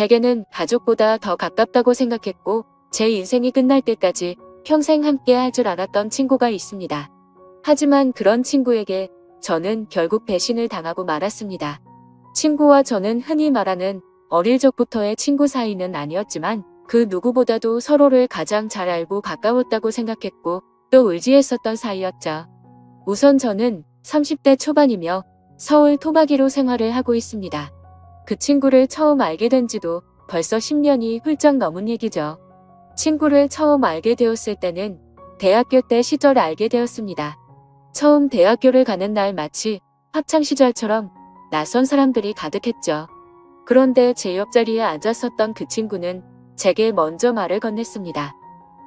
제게는 가족보다 더 가깝다고 생각했고 제 인생이 끝날 때까지 평생 함께 할 줄 알았던 친구가 있습니다. 하지만 그런 친구에게 저는 결국 배신을 당하고 말았습니다. 친구와 저는 흔히 말하는 어릴 적부터의 친구 사이는 아니었지만 그 누구보다도 서로를 가장 잘 알고 가까웠다고 생각했고 또 의지했었던 사이였죠. 우선 저는 30대 초반이며 서울 토박이로 생활을 하고 있습니다. 그 친구를 처음 알게 된 지도 벌써 10년이 훌쩍 넘은 얘기죠. 친구를 처음 알게 되었을 때는 대학교 때 시절 알게 되었습니다. 처음 대학교를 가는 날 마치 학창시절처럼 낯선 사람들이 가득했죠. 그런데 제 옆자리에 앉았었던 그 친구는 제게 먼저 말을 건넸습니다.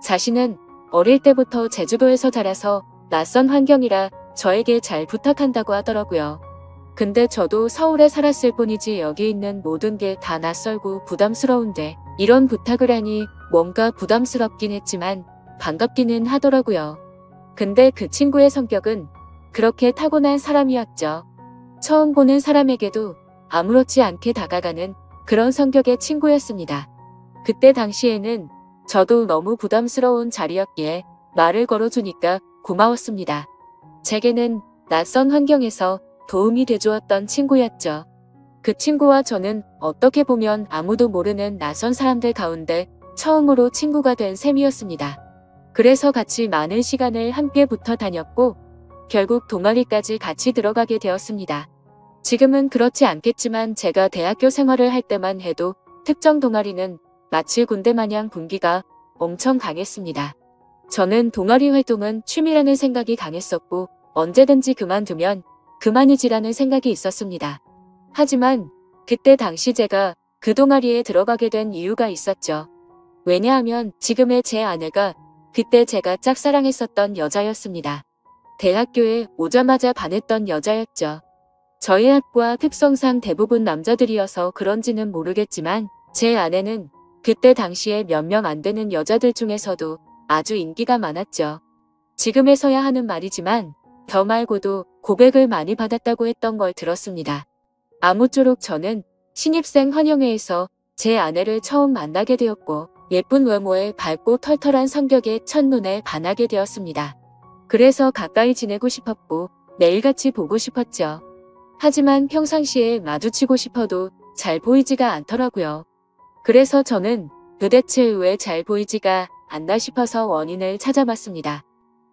자신은 어릴 때부터 제주도에서 자라서 낯선 환경이라 저에게 잘 부탁한다고 하더라고요. 근데 저도 서울에 살았을 뿐이지 여기 있는 모든 게 다 낯설고 부담스러운데 이런 부탁을 하니 뭔가 부담스럽긴 했지만 반갑기는 하더라고요. 근데 그 친구의 성격은 그렇게 타고난 사람이었죠. 처음 보는 사람에게도 아무렇지 않게 다가가는 그런 성격의 친구였습니다. 그때 당시에는 저도 너무 부담스러운 자리였기에 말을 걸어주니까 고마웠습니다. 제게는 낯선 환경에서 도움이 돼주었던 친구였죠. 그 친구와 저는 어떻게 보면 아무도 모르는 낯선 사람들 가운데 처음으로 친구가 된 셈이었습니다. 그래서 같이 많은 시간을 함께 붙어 다녔고 결국 동아리까지 같이 들어가게 되었습니다. 지금은 그렇지 않겠지만 제가 대학교 생활을 할 때만 해도 특정 동아리는 마치 군대 마냥 분기가 엄청 강했습니다. 저는 동아리 활동은 취미라는 생각이 강했었고 언제든지 그만두면 그만이지라는 생각이 있었습니다. 하지만 그때 당시 제가 그 동아리에 들어가게 된 이유가 있었죠. 왜냐하면 지금의 제 아내가 그때 제가 짝사랑했었던 여자였습니다. 대학교에 오자마자 반했던 여자였죠. 저희 학과 특성상 대부분 남자들이어서 그런지는 모르겠지만 제 아내는 그때 당시에 몇 명 안 되는 여자들 중에서도 아주 인기가 많았죠. 지금에서야 하는 말이지만 저 말고도 고백을 많이 받았다고 했던 걸 들었습니다. 아무쪼록 저는 신입생 환영회에서 제 아내를 처음 만나게 되었고 예쁜 외모에 밝고 털털한 성격에 첫눈에 반하게 되었습니다. 그래서 가까이 지내고 싶었고 매일같이 보고 싶었죠. 하지만 평상시에 마주치고 싶어도 잘 보이지가 않더라고요. 그래서 저는 도대체 왜 잘 보이지가 않나 싶어서 원인을 찾아봤습니다.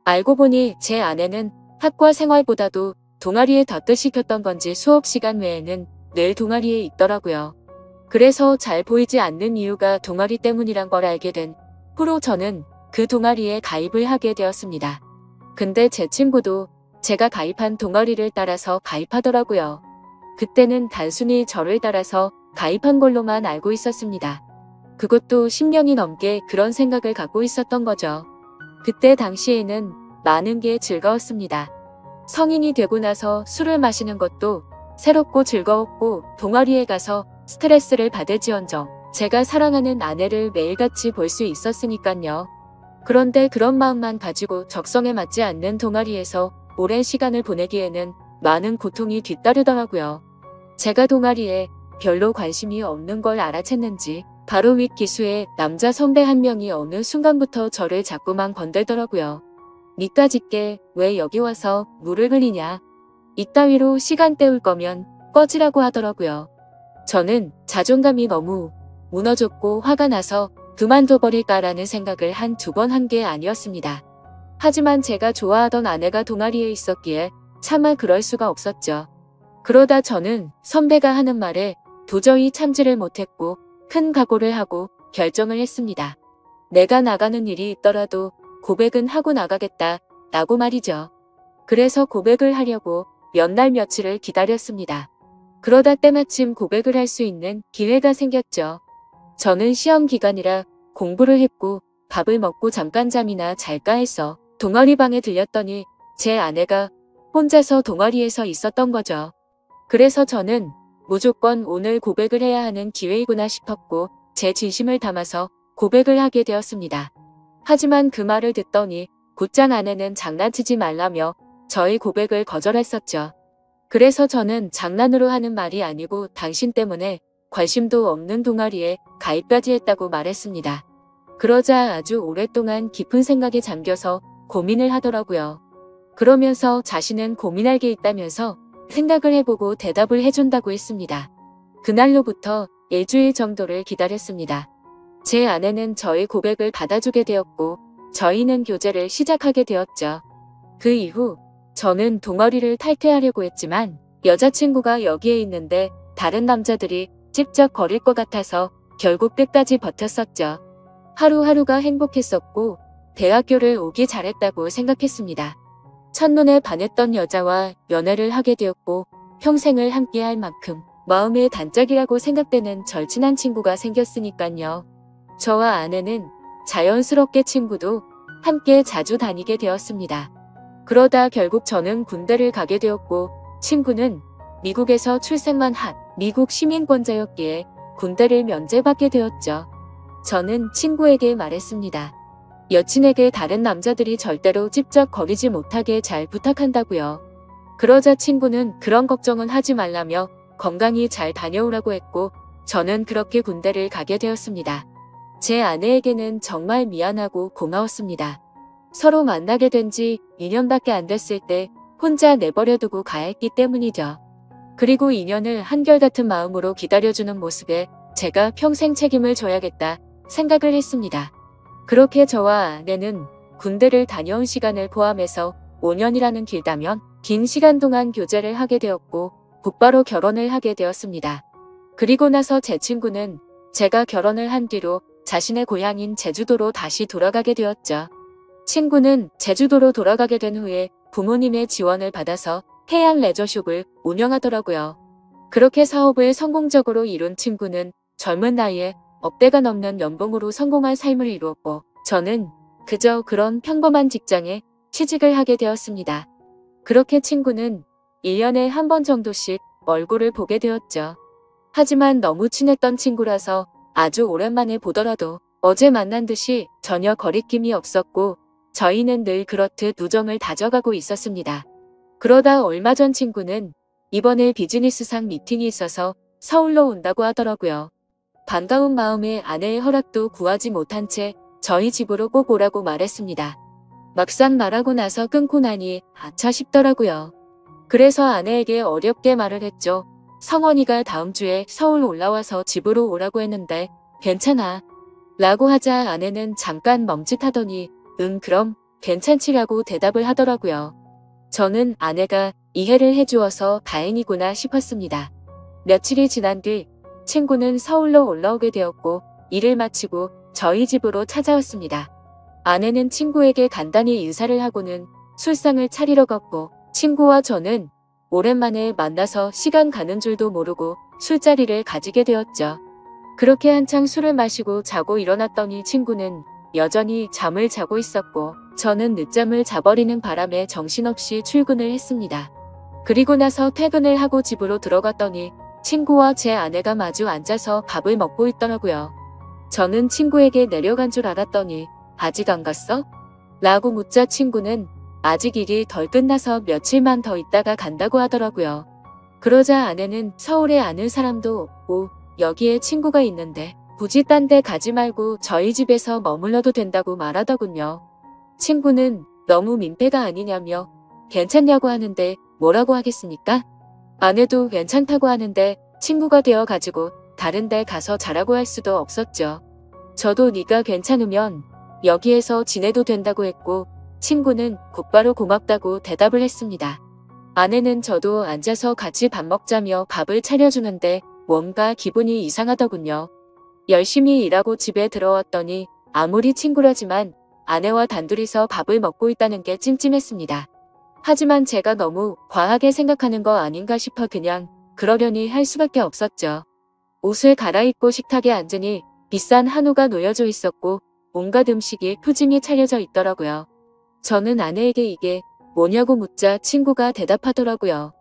알고 보니 제 아내는 학과 생활보다도 동아리에 더 뜻시켰던 건지 수업 시간 외에는 늘 동아리에 있더라고요. 그래서 잘 보이지 않는 이유가 동아리 때문이란 걸 알게 된 후로 저는 그 동아리에 가입을 하게 되었습니다. 근데 제 친구도 제가 가입한 동아리를 따라서 가입하더라고요. 그때는 단순히 저를 따라서 가입한 걸로만 알고 있었습니다. 그것도 10년이 넘게 그런 생각을 갖고 있었던 거죠. 그때 당시에는 많은 게 즐거웠습니다. 성인이 되고 나서 술을 마시는 것도 새롭고 즐거웠고 동아리에 가서 스트레스를 받을지언정 제가 사랑하는 아내를 매일같이 볼 수 있었으니깐요. 그런데 그런 마음만 가지고 적성에 맞지 않는 동아리에서 오랜 시간을 보내기에는 많은 고통이 뒤따르더라고요. 제가 동아리에 별로 관심이 없는 걸 알아챘는지 바로 윗 기수의 남자 선배 한 명이 어느 순간부터 저를 자꾸만 건들더라고요. 니까짓게 왜 여기 와서 물을 흘리냐. 이따위로 시간 때울 거면 꺼지라고 하더라고요. 저는 자존감이 너무 무너졌고 화가 나서 그만둬버릴까라는 생각을 한두 번 한 게 아니었습니다. 하지만 제가 좋아하던 아내가 동아리에 있었기에 차마 그럴 수가 없었죠. 그러다 저는 선배가 하는 말에 도저히 참지를 못했고 큰 각오를 하고 결정을 했습니다. 내가 나가는 일이 있더라도 고백은 하고 나가겠다 라고 말이죠. 그래서 고백을 하려고 몇 날 며칠을 기다렸습니다. 그러다 때마침 고백을 할 수 있는 기회가 생겼죠. 저는 시험 기간이라 공부를 했고 밥을 먹고 잠깐 잠이나 잘까 해서 동아리 방에 들렸더니 제 아내가 혼자서 동아리에서 있었던 거죠. 그래서 저는 무조건 오늘 고백을 해야 하는 기회이구나 싶었고 제 진심을 담아서 고백을 하게 되었습니다. 하지만 그 말을 듣더니 곧장 아내는 장난치지 말라며 저의 고백을 거절했었죠. 그래서 저는 장난으로 하는 말이 아니고 당신 때문에 관심도 없는 동아리에 가입까지 했다고 말했습니다. 그러자 아주 오랫동안 깊은 생각에 잠겨서 고민을 하더라고요. 그러면서 자신은 고민할 게 있다면서 생각을 해보고 대답을 해준다고 했습니다. 그날로부터 일주일 정도를 기다렸습니다. 제 아내는 저의 고백을 받아주게 되었고 저희는 교제를 시작하게 되었죠. 그 이후 저는 동아리를 탈퇴하려고 했지만 여자친구가 여기에 있는데 다른 남자들이 찝쩍거릴 것 같아서 결국 끝까지 버텼었죠. 하루하루가 행복했었고 대학교를 오기 잘했다고 생각했습니다. 첫눈에 반했던 여자와 연애를 하게 되었고 평생을 함께할 만큼 마음의 단짝이라고 생각되는 절친한 친구가 생겼으니깐요. 저와 아내는 자연스럽게 친구도 함께 자주 다니게 되었습니다. 그러다 결국 저는 군대를 가게 되었고 친구는 미국에서 출생만 한 미국 시민권자였기에 군대를 면제받게 되었죠. 저는 친구에게 말했습니다. 여친에게 다른 남자들이 절대로 찝쩍거리지 못하게 잘 부탁한다고요. 그러자 친구는 그런 걱정은 하지 말라며 건강히 잘 다녀오라고 했고 저는 그렇게 군대를 가게 되었습니다. 제 아내에게는 정말 미안하고 고마웠습니다. 서로 만나게 된 지 2년밖에 안 됐을 때 혼자 내버려두고 가야 했기 때문이죠. 그리고 2년을 한결같은 마음으로 기다려주는 모습에 제가 평생 책임을 져야겠다 생각을 했습니다. 그렇게 저와 아내는 군대를 다녀온 시간을 포함해서 5년이라는 길다면 긴 시간 동안 교제를 하게 되었고 곧바로 결혼을 하게 되었습니다. 그리고 나서 제 친구는 제가 결혼을 한 뒤로 자신의 고향인 제주도로 다시 돌아가게 되었죠. 친구는 제주도로 돌아가게 된 후에 부모님의 지원을 받아서 해양 레저숍을 운영하더라고요. 그렇게 사업을 성공적으로 이룬 친구는 젊은 나이에 억대가 넘는 연봉으로 성공한 삶을 이루었고 저는 그저 그런 평범한 직장에 취직을 하게 되었습니다. 그렇게 친구는 1년에 한 번 정도씩 얼굴을 보게 되었죠. 하지만 너무 친했던 친구라서 아주 오랜만에 보더라도 어제 만난 듯이 전혀 거리낌이 없었고 저희는 늘 그렇듯 우정을 다져가고 있었습니다. 그러다 얼마 전 친구는 이번에 비즈니스상 미팅이 있어서 서울로 온다고 하더라고요. 반가운 마음에 아내의 허락도 구하지 못한 채 저희 집으로 꼭 오라고 말했습니다. 막상 말하고 나서 끊고 나니 아차 싶더라고요. 그래서 아내에게 어렵게 말을 했죠. 성원이가 다음 주에 서울 올라와서 집으로 오라고 했는데 괜찮아? 라고 하자 아내는 잠깐 멈칫하더니 응 그럼 괜찮지라고 대답을 하더라고요. 저는 아내가 이해를 해주어서 다행이구나 싶었습니다. 며칠이 지난 뒤 친구는 서울로 올라오게 되었고 일을 마치고 저희 집으로 찾아왔습니다. 아내는 친구에게 간단히 인사를 하고는 술상을 차리러 갔고 친구와 저는 오랜만에 만나서 시간 가는 줄도 모르고 술자리를 가지게 되었죠. 그렇게 한창 술을 마시고 자고 일어났더니 친구는 여전히 잠을 자고 있었고 저는 늦잠을 자버리는 바람에 정신없이 출근을 했습니다. 그리고 나서 퇴근을 하고 집으로 들어갔더니 친구와 제 아내가 마주 앉아서 밥을 먹고 있더라고요. 저는 친구에게 내려간 줄 알았더니 아직 안 갔어? 라고 묻자 친구는 아직 일이 덜 끝나서 며칠만 더 있다가 간다고 하더라고요. 그러자 아내는 서울에 아는 사람도 없고 여기에 친구가 있는데 굳이 딴 데 가지 말고 저희 집에서 머물러도 된다고 말하더군요. 친구는 너무 민폐가 아니냐며 괜찮냐고 하는데 뭐라고 하겠습니까? 아내도 괜찮다고 하는데 친구가 되어가지고 다른 데 가서 자라고 할 수도 없었죠. 저도 네가 괜찮으면 여기에서 지내도 된다고 했고 친구는 곧바로 고맙다고 대답을 했습니다. 아내는 저도 앉아서 같이 밥 먹자며 밥을 차려주는데 뭔가 기분이 이상하더군요. 열심히 일하고 집에 들어왔더니 아무리 친구라지만 아내와 단둘이서 밥을 먹고 있다는 게 찜찜했습니다. 하지만 제가 너무 과하게 생각하는 거 아닌가 싶어 그냥 그러려니 할 수밖에 없었죠. 옷을 갈아입고 식탁에 앉으니 비싼 한우가 놓여져 있었고 온갖 음식이 푸짐히 차려져 있더라고요. 저는 아내에게 이게 뭐냐고 묻자 친구가 대답하더라고요.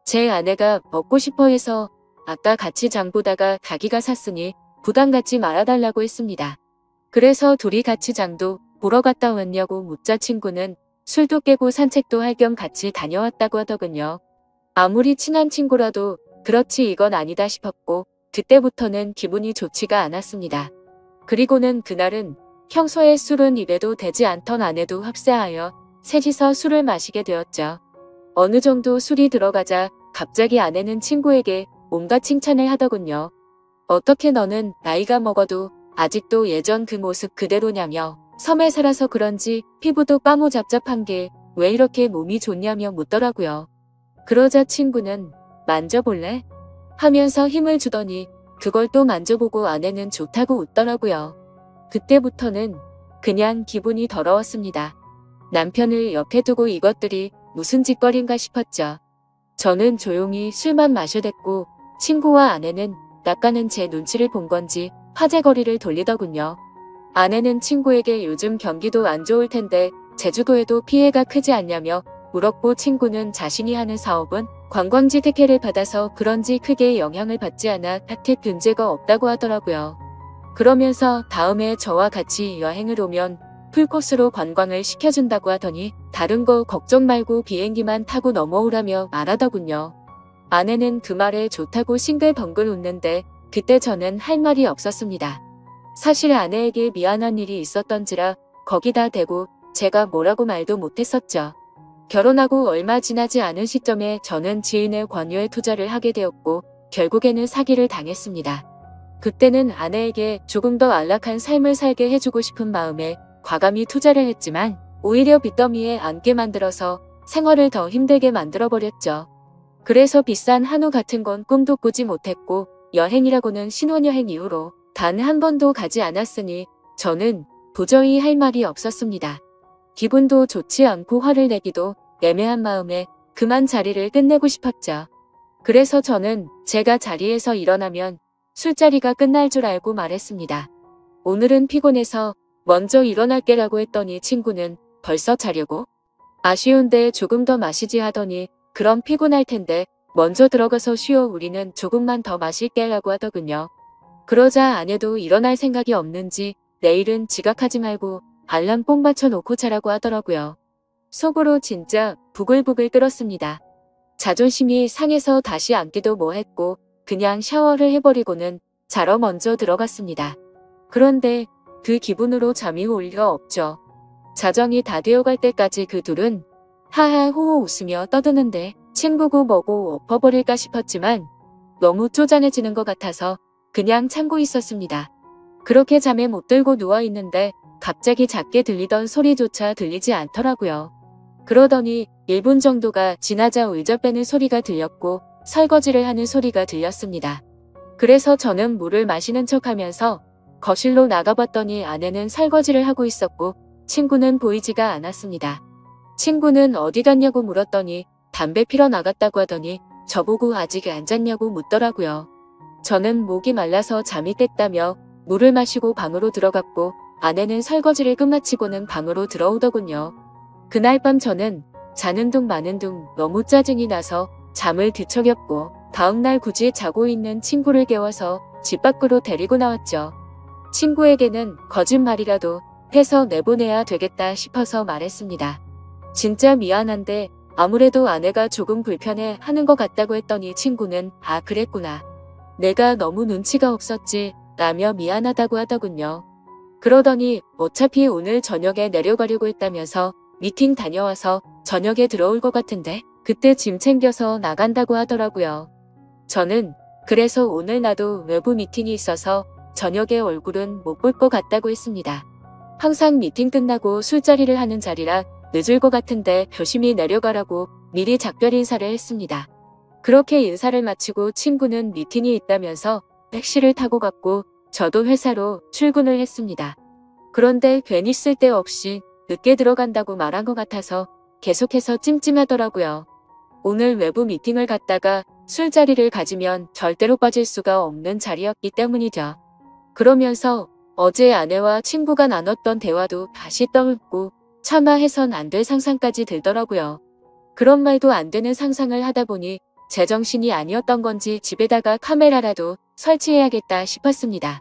제 아내가 먹고 싶어 해서 아까 같이 장 보다가 자기가 샀으니 부담 갖지 말아달라고 했습니다. 그래서 둘이 같이 장도 보러 갔다 왔냐고 묻자 친구는 술도 깨고 산책도 할 겸 같이 다녀왔다고 하더군요. 아무리 친한 친구라도 그렇지 이건 아니다 싶었고 그때부터는 기분이 좋지가 않았습니다. 그리고는 그날은 평소에 술은 입에도 대지 않던 아내도 합세하여 셋이서 술을 마시게 되었죠. 어느 정도 술이 들어가자 갑자기 아내는 친구에게 온갖 칭찬을 하더군요. 어떻게 너는 나이가 먹어도 아직도 예전 그 모습 그대로냐며 섬에 살아서 그런지 피부도 빠모잡잡한 게 왜 이렇게 몸이 좋냐며 묻더라고요. 그러자 친구는 만져볼래? 하면서 힘을 주더니 그걸 또 만져보고 아내는 좋다고 웃더라고요. 그때부터는 그냥 기분이 더러웠습니다. 남편을 옆에 두고 이것들이 무슨 짓거리인가 싶었죠. 저는 조용히 술만 마셔댔고 친구와 아내는 낚아는 제 눈치를 본 건지 화제거리를 돌리더군요. 아내는 친구에게 요즘 경기도 안 좋을 텐데 제주도에도 피해가 크지 않냐며 물었고 친구는 자신이 하는 사업은 관광지 특혜를 받아서 그런지 크게 영향을 받지 않아 혜택 문제가 없다고 하더라고요. 그러면서 다음에 저와 같이 여행을 오면 풀코스로 관광을 시켜준다고 하더니 다른 거 걱정 말고 비행기만 타고 넘어오라며 말하더군요. 아내는 그 말에 좋다고 싱글벙글 웃는데 그때 저는 할 말이 없었습니다. 사실 아내에게 미안한 일이 있었던지라 거기다 대고 제가 뭐라고 말도 못했었죠. 결혼하고 얼마 지나지 않은 시점에 저는 지인의 권유에 투자를 하게 되었고 결국에는 사기를 당했습니다. 그때는 아내에게 조금 더 안락한 삶을 살게 해주고 싶은 마음에 과감히 투자를 했지만 오히려 빚더미에 앉게 만들어서 생활을 더 힘들게 만들어버렸죠. 그래서 비싼 한우 같은 건 꿈도 꾸지 못했고 여행이라고는 신혼여행 이후로 단 한 번도 가지 않았으니 저는 도저히 할 말이 없었습니다. 기분도 좋지 않고 화를 내기도 애매한 마음에 그만 자리를 끝내고 싶었죠. 그래서 저는 제가 자리에서 일어나면 술자리가 끝날 줄 알고 말했습니다. 오늘은 피곤해서 먼저 일어날게라고 했더니 친구는 벌써 자려고? 아쉬운데 조금 더 마시지 하더니 그럼 피곤할 텐데 먼저 들어가서 쉬어 우리는 조금만 더 마실게라고 하더군요. 그러자 아내도 일어날 생각이 없는지 내일은 지각하지 말고 알람 꼭 맞춰놓고 자라고 하더라고요. 속으로 진짜 부글부글 끓었습니다. 자존심이 상해서 다시 앉기도 뭐했고 그냥 샤워를 해버리고는 자러 먼저 들어갔습니다. 그런데 그 기분으로 잠이 올 리가 없죠. 자정이 다 되어갈 때까지 그 둘은 하하 호호 웃으며 떠드는데 친구고 뭐고 엎어버릴까 싶었지만 너무 쪼잔해지는 것 같아서 그냥 참고 있었습니다. 그렇게 잠에 못 들고 누워있는데 갑자기 작게 들리던 소리조차 들리지 않더라고요. 그러더니 1분 정도가 지나자 울적 빼는 소리가 들렸고 설거지를 하는 소리가 들렸습니다. 그래서 저는 물을 마시는 척하면서 거실로 나가봤더니 아내는 설거지를 하고 있었고 친구는 보이지가 않았습니다. 친구는 어디 갔냐고 물었더니 담배 피러 나갔다고 하더니 저보고 아직 안 잤냐고 묻더라고요. 저는 목이 말라서 잠이 깼다며 물을 마시고 방으로 들어갔고 아내는 설거지를 끝마치고는 방으로 들어오더군요. 그날 밤 저는 자는 둥 마는 둥 너무 짜증이 나서 잠을 뒤척였고 다음날 굳이 자고 있는 친구를 깨워서 집 밖으로 데리고 나왔죠. 친구에게는 거짓말이라도 해서 내보내야 되겠다 싶어서 말했습니다. 진짜 미안한데 아무래도 아내가 조금 불편해 하는 것 같다고 했더니 친구는 아 그랬구나. 내가 너무 눈치가 없었지 라며 미안하다고 하더군요. 그러더니 어차피 오늘 저녁에 내려가려고 했다면서 미팅 다녀와서 저녁에 들어올 것 같은데 그때 짐 챙겨서 나간다고 하더라고요. 저는 그래서 오늘 나도 외부 미팅이 있어서 저녁에 얼굴은 못 볼 것 같다고 했습니다. 항상 미팅 끝나고 술자리를 하는 자리라 늦을 것 같은데 조심히 내려가라고 미리 작별 인사를 했습니다. 그렇게 인사를 마치고 친구는 미팅이 있다면서 택시를 타고 갔고 저도 회사로 출근을 했습니다. 그런데 괜히 쓸데없이 늦게 들어간다고 말한 것 같아서 계속해서 찜찜하더라고요. 오늘 외부 미팅을 갔다가 술자리를 가지면 절대로 빠질 수가 없는 자리였기 때문이죠. 그러면서 어제 아내와 친구가 나눴던 대화도 다시 떠올고 차마 해선 안 될 상상까지 들더라고요. 그런 말도 안 되는 상상을 하다 보니 제정신이 아니었던 건지 집에다가 카메라라도 설치해야겠다 싶었습니다.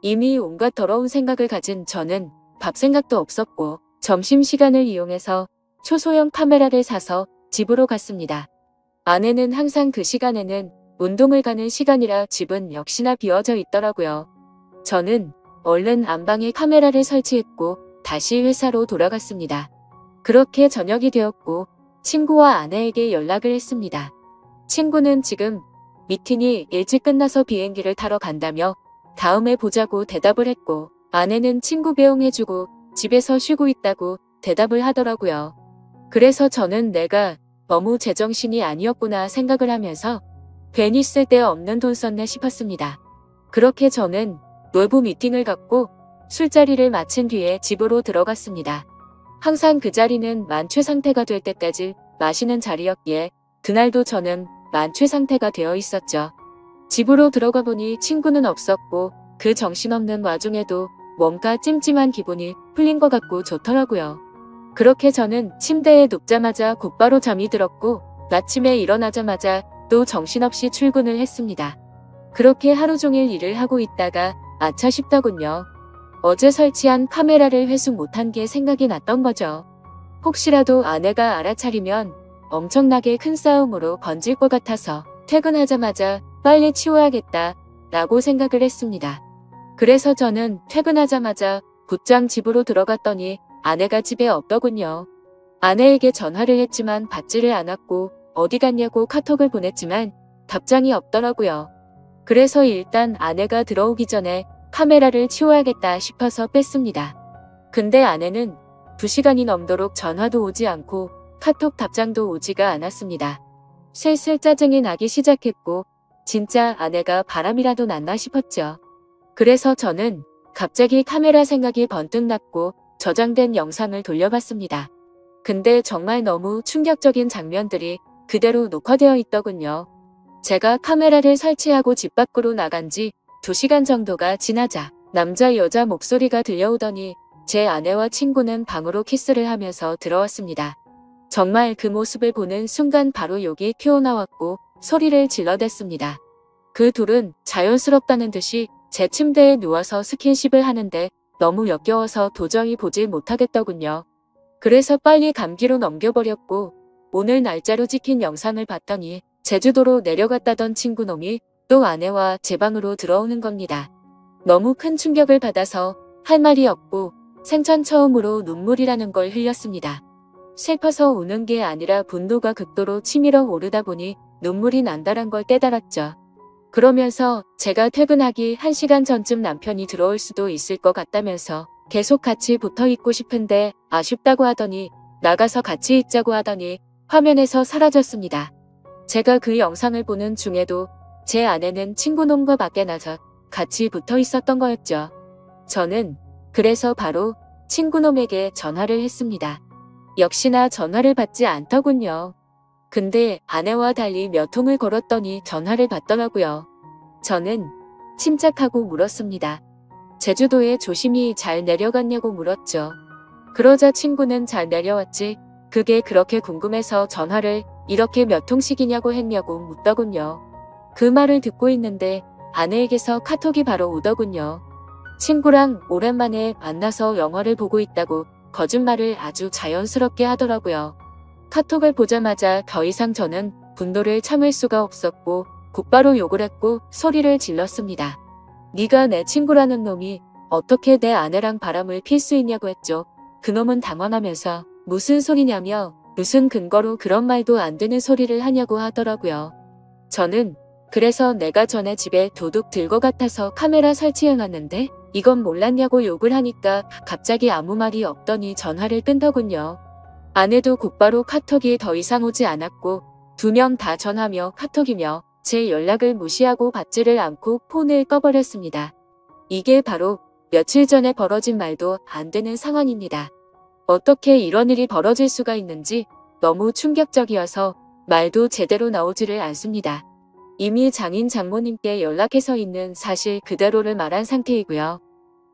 이미 온갖 더러운 생각을 가진 저는 밥 생각도 없었고 점심시간을 이용해서 초소형 카메라를 사서 집으로 갔습니다. 아내는 항상 그 시간에는 운동을 가는 시간이라 집은 역시나 비어져 있더라고요. 저는 얼른 안방에 카메라를 설치했고 다시 회사로 돌아갔습니다. 그렇게 저녁이 되었고 친구와 아내에게 연락을 했습니다. 친구는 지금 미팅이 일찍 끝나서 비행기를 타러 간다며 다음에 보자고 대답을 했고, 아내는 친구 배웅해주고 집에서 쉬고 있다고 대답을 하더라고요. 그래서 저는 내가 너무 제정신이 아니었구나 생각을 하면서 괜히 쓸데없는 돈 썼네 싶었습니다. 그렇게 저는 놀부 미팅을 갖고 술자리를 마친 뒤에 집으로 들어갔습니다. 항상 그 자리는 만취 상태가 될 때까지 마시는 자리였기에 그날도 저는 만취 상태가 되어 있었죠. 집으로 들어가 보니 친구는 없었고 그 정신없는 와중에도 뭔가 찜찜한 기분이 풀린 것 같고 좋더라고요. 그렇게 저는 침대에 눕자마자 곧바로 잠이 들었고 아침에 일어나자마자 또 정신없이 출근을 했습니다. 그렇게 하루 종일 일을 하고 있다가 아차 싶더군요. 어제 설치한 카메라를 회수 못한 게 생각이 났던 거죠. 혹시라도 아내가 알아차리면 엄청나게 큰 싸움으로 번질 것 같아서 퇴근하자마자 빨리 치워야겠다 라고 생각을 했습니다. 그래서 저는 퇴근하자마자 곧장 집으로 들어갔더니 아내가 집에 없더군요. 아내에게 전화를 했지만 받지를 않았고 어디 갔냐고 카톡을 보냈지만 답장이 없더라고요. 그래서 일단 아내가 들어오기 전에 카메라를 치워야겠다 싶어서 뺐습니다. 근데 아내는 2시간이 넘도록 전화도 오지 않고 카톡 답장도 오지가 않았습니다. 슬슬 짜증이 나기 시작했고 진짜 아내가 바람이라도 났나 싶었죠. 그래서 저는 갑자기 카메라 생각이 번뜩 났고 저장된 영상을 돌려봤습니다. 근데 정말 너무 충격적인 장면들이 그대로 녹화되어 있더군요. 제가 카메라를 설치하고 집 밖으로 나간 지 2시간 정도가 지나자 남자 여자 목소리가 들려오더니 제 아내와 친구는 방으로 키스를 하면서 들어왔습니다. 정말 그 모습을 보는 순간 바로 욕이 튀어나왔고 소리를 질러댔습니다. 그 둘은 자연스럽다는 듯이 제 침대에 누워서 스킨십을 하는데 너무 역겨워서 도저히 보질 못하겠더군요. 그래서 빨리 감기로 넘겨버렸고 오늘 날짜로 찍힌 영상을 봤더니 제주도로 내려갔다던 친구놈이 또 아내와 제 방으로 들어오는 겁니다. 너무 큰 충격을 받아서 할 말이 없고 생전 처음으로 눈물이라는 걸 흘렸습니다. 슬퍼서 우는 게 아니라 분노가 극도로 치밀어 오르다 보니 눈물이 난다란 걸 깨달았죠. 그러면서 제가 퇴근하기 1시간 전쯤 남편이 들어올 수도 있을 것 같다면서 계속 같이 붙어 있고 싶은데 아쉽다고 하더니 나가서 같이 있자고 하더니 화면에서 사라졌습니다. 제가 그 영상을 보는 중에도 제 아내는 친구놈과 밖에 나서 같이 붙어 있었던 거였죠. 저는 그래서 바로 친구놈에게 전화를 했습니다. 역시나 전화를 받지 않더군요. 근데 아내와 달리 몇 통을 걸었더니 전화를 받더라고요. 저는 침착하고 물었습니다. 제주도에 조심히 잘 내려갔냐고 물었죠. 그러자 친구는 잘 내려왔지. 그게 그렇게 궁금해서 전화를 이렇게 몇 통씩이냐고 했냐고 묻더군요. 그 말을 듣고 있는데 아내에게서 카톡이 바로 오더군요. 친구랑 오랜만에 만나서 영화를 보고 있다고 거짓말을 아주 자연스럽게 하더라고요. 카톡을 보자마자 더 이상 저는 분노를 참을 수가 없었고 곧바로 욕을 했고 소리를 질렀습니다. 네가 내 친구라는 놈이 어떻게 내 아내랑 바람을 필 수 있냐고 했죠. 그놈은 당황하면서 무슨 소리냐며 무슨 근거로 그런 말도 안 되는 소리를 하냐고 하더라고요. 저는 그래서 내가 전에 집에 도둑 들 것 같아서 카메라 설치해놨는데 이건 몰랐냐고 욕을 하니까 갑자기 아무 말이 없더니 전화를 끊더군요. 아내도 곧바로 카톡이 더 이상 오지 않았고 2명 다 전화며 카톡이며 제 연락을 무시하고 받지를 않고 폰을 꺼버렸습니다. 이게 바로 며칠 전에 벌어진 말도 안 되는 상황입니다. 어떻게 이런 일이 벌어질 수가 있는지 너무 충격적이어서 말도 제대로 나오지를 않습니다. 이미 장인 장모님께 연락해서 있는 사실 그대로를 말한 상태이고요.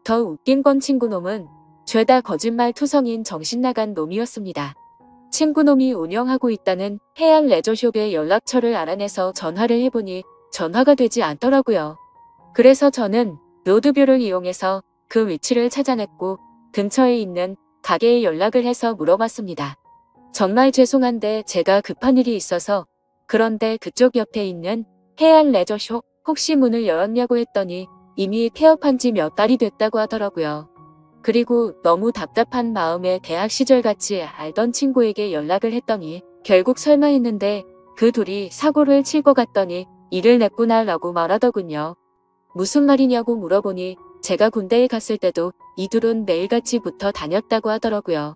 더 웃긴 건 친구놈은 죄다 거짓말 투성인 정신나간 놈이었습니다. 친구놈이 운영하고 있다는 해양 레저숍의 연락처를 알아내서 전화를 해보니 전화가 되지 않더라고요. 그래서 저는 로드뷰를 이용해서 그 위치를 찾아냈고 근처에 있는 가게에 연락을 해서 물어봤습니다. 정말 죄송한데 제가 급한 일이 있어서 그런데 그쪽 옆에 있는 해안 레저쇼 혹시 문을 열었냐고 했더니 이미 폐업한 지 몇 달이 됐다고 하더라고요. 그리고 너무 답답한 마음에 대학 시절 같이 알던 친구에게 연락을 했더니 결국 설마 했는데 그 둘이 사고를 칠 것 같더니 일을 냈구나 라고 말하더군요. 무슨 말이냐고 물어보니 제가 군대에 갔을 때도 이 둘은 매일같이 붙어 다녔다고 하더라고요.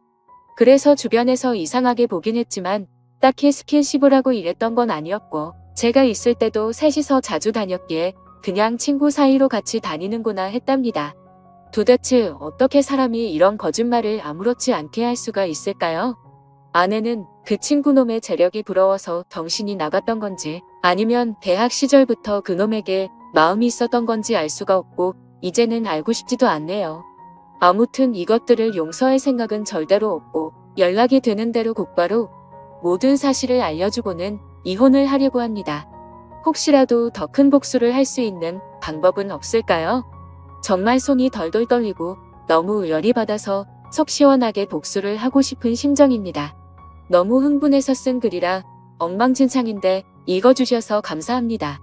그래서 주변에서 이상하게 보긴 했지만 딱히 스킨십을 하고 일했던 건 아니었고 제가 있을 때도 셋이서 자주 다녔기에 그냥 친구 사이로 같이 다니는구나 했답니다. 도대체 어떻게 사람이 이런 거짓말을 아무렇지 않게 할 수가 있을까요? 아내는 그 친구놈의 재력이 부러워서 정신이 나갔던 건지 아니면 대학 시절부터 그놈에게 마음이 있었던 건지 알 수가 없고 이제는 알고 싶지도 않네요. 아무튼 이것들을 용서할 생각은 절대로 없고 연락이 되는 대로 곧바로 모든 사실을 알려주고는 이혼을 하려고 합니다. 혹시라도 더 큰 복수를 할 수 있는 방법은 없을까요? 정말 손이 덜덜 떨리고 너무 열이 받아서 속 시원하게 복수를 하고 싶은 심정입니다. 너무 흥분해서 쓴 글이라 엉망진창인데 읽어주셔서 감사합니다.